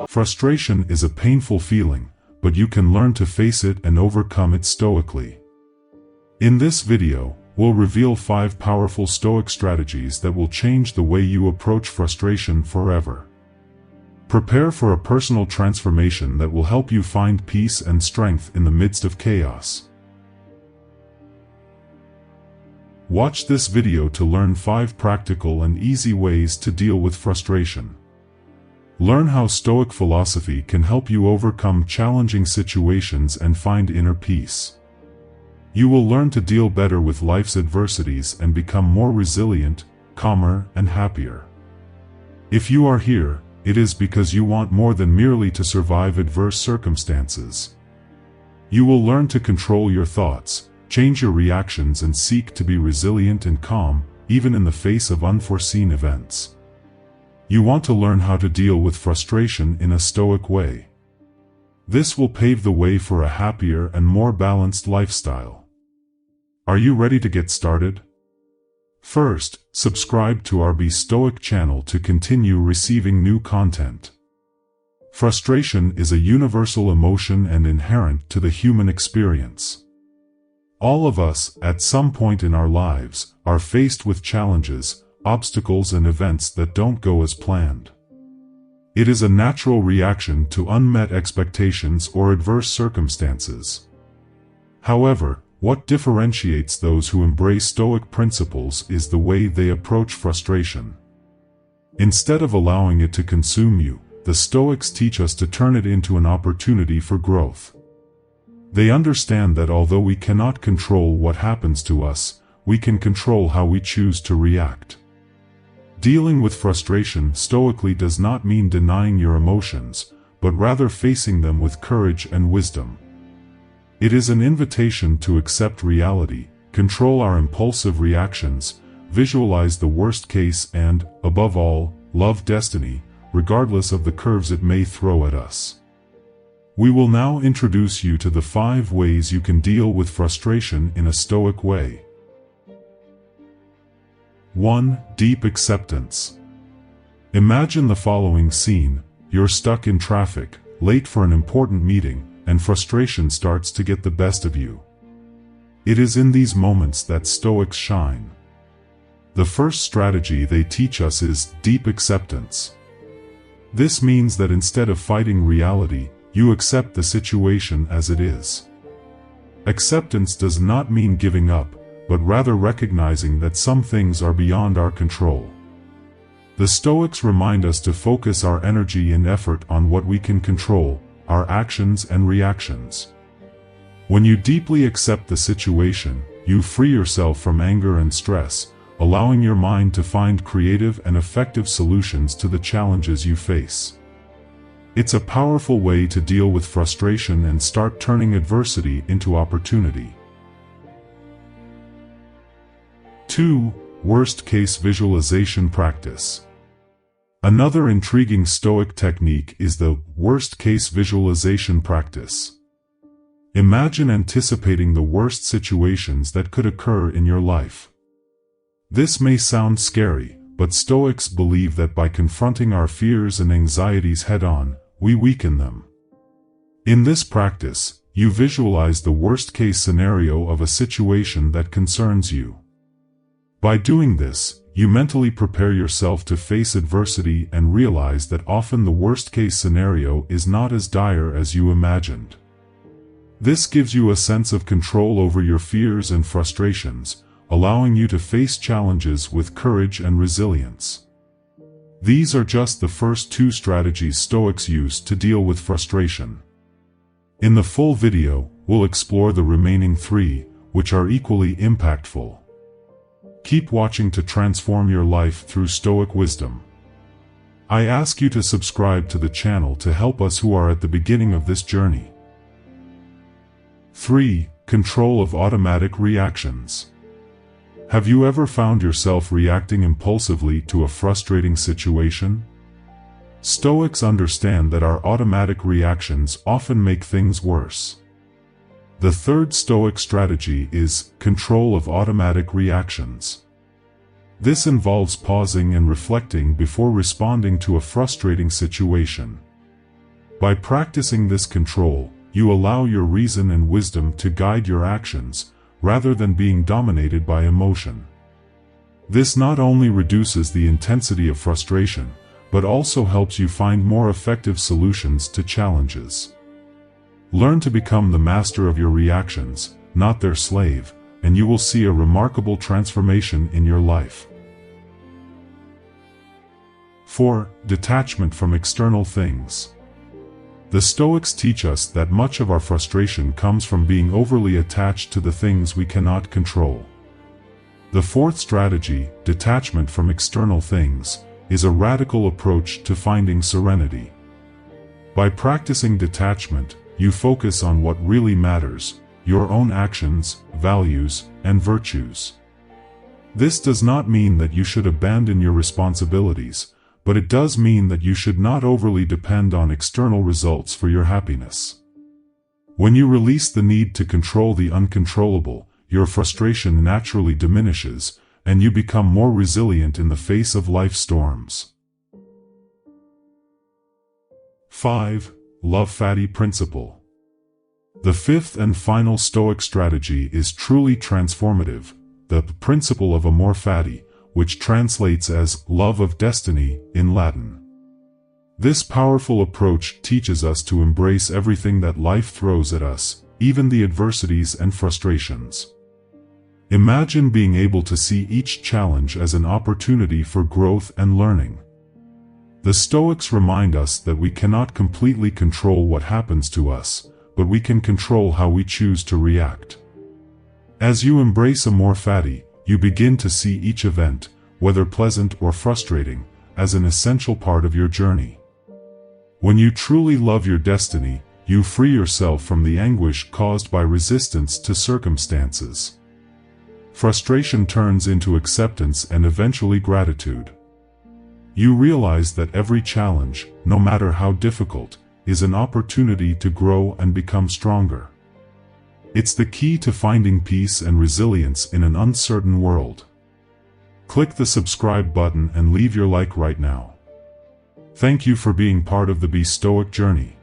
Frustration is a painful feeling, but you can learn to face it and overcome it stoically. In this video, we'll reveal 5 powerful Stoic strategies that will change the way you approach frustration forever. Prepare for a personal transformation that will help you find peace and strength in the midst of chaos. Watch this video to learn 5 practical and easy ways to deal with frustration. Learn how Stoic philosophy can help you overcome challenging situations and find inner peace. You will learn to deal better with life's adversities and become more resilient, calmer, and happier. If you are here, it is because you want more than merely to survive adverse circumstances. You will learn to control your thoughts, change your reactions, and seek to be resilient and calm, even in the face of unforeseen events. You want to learn how to deal with frustration in a Stoic way. This will pave the way for a happier and more balanced lifestyle. Are you ready to get started? First, subscribe to our Be Stoic channel to continue receiving new content. Frustration is a universal emotion and inherent to the human experience. All of us, at some point in our lives, are faced with challenges, obstacles, and events that don't go as planned. It is a natural reaction to unmet expectations or adverse circumstances. However, what differentiates those who embrace Stoic principles is the way they approach frustration. Instead of allowing it to consume you, the Stoics teach us to turn it into an opportunity for growth. They understand that although we cannot control what happens to us, we can control how we choose to react. Dealing with frustration stoically does not mean denying your emotions, but rather facing them with courage and wisdom. It is an invitation to accept reality, control our impulsive reactions, visualize the worst case, and, above all, love destiny, regardless of the curves it may throw at us. We will now introduce you to the 5 ways you can deal with frustration in a Stoic way. 1. Deep acceptance. Imagine the following scene: you're stuck in traffic, late for an important meeting, and frustration starts to get the best of you. It is in these moments that Stoics shine. The first strategy they teach us is deep acceptance. This means that instead of fighting reality, you accept the situation as it is. Acceptance does not mean giving up, but rather recognizing that some things are beyond our control. The Stoics remind us to focus our energy and effort on what we can control, our actions and reactions. When you deeply accept the situation, you free yourself from anger and stress, allowing your mind to find creative and effective solutions to the challenges you face. It's a powerful way to deal with frustration and start turning adversity into opportunity. 2. Worst-case visualization practice. Another intriguing Stoic technique is the worst-case visualization practice. Imagine anticipating the worst situations that could occur in your life. This may sound scary, but Stoics believe that by confronting our fears and anxieties head-on, we weaken them. In this practice, you visualize the worst-case scenario of a situation that concerns you. By doing this, you mentally prepare yourself to face adversity and realize that often the worst-case scenario is not as dire as you imagined. This gives you a sense of control over your fears and frustrations, allowing you to face challenges with courage and resilience. These are just the first 2 strategies Stoics use to deal with frustration. In the full video, we'll explore the remaining 3, which are equally impactful. Keep watching to transform your life through Stoic wisdom. I ask you to subscribe to the channel to help us who are at the beginning of this journey. 3. Control of automatic reactions. Have you ever found yourself reacting impulsively to a frustrating situation? Stoics understand that our automatic reactions often make things worse. The third Stoic strategy is control of automatic reactions. This involves pausing and reflecting before responding to a frustrating situation. By practicing this control, you allow your reason and wisdom to guide your actions, rather than being dominated by emotion. This not only reduces the intensity of frustration, but also helps you find more effective solutions to challenges. Learn to become the master of your reactions, not their slave, and you will see a remarkable transformation in your life. 4. Detachment from external things. The Stoics teach us that much of our frustration comes from being overly attached to the things we cannot control. The fourth strategy, detachment from external things, is a radical approach to finding serenity. By practicing detachment, you focus on what really matters, your own actions, values, and virtues. This does not mean that you should abandon your responsibilities, but it does mean that you should not overly depend on external results for your happiness. When you release the need to control the uncontrollable, your frustration naturally diminishes, and you become more resilient in the face of life's storms. 5. Love Fatty Principle. The fifth and final Stoic strategy is truly transformative, the principle of amor fati, which translates as love of destiny in Latin. This powerful approach teaches us to embrace everything that life throws at us, even the adversities and frustrations. Imagine being able to see each challenge as an opportunity for growth and learning. The Stoics remind us that we cannot completely control what happens to us, but we can control how we choose to react. As you embrace amor fati, you begin to see each event, whether pleasant or frustrating, as an essential part of your journey. When you truly love your destiny, you free yourself from the anguish caused by resistance to circumstances. Frustration turns into acceptance and eventually gratitude. You realize that every challenge, no matter how difficult, is an opportunity to grow and become stronger. It's the key to finding peace and resilience in an uncertain world. Click the subscribe button and leave your like right now. Thank you for being part of the Be Stoic journey.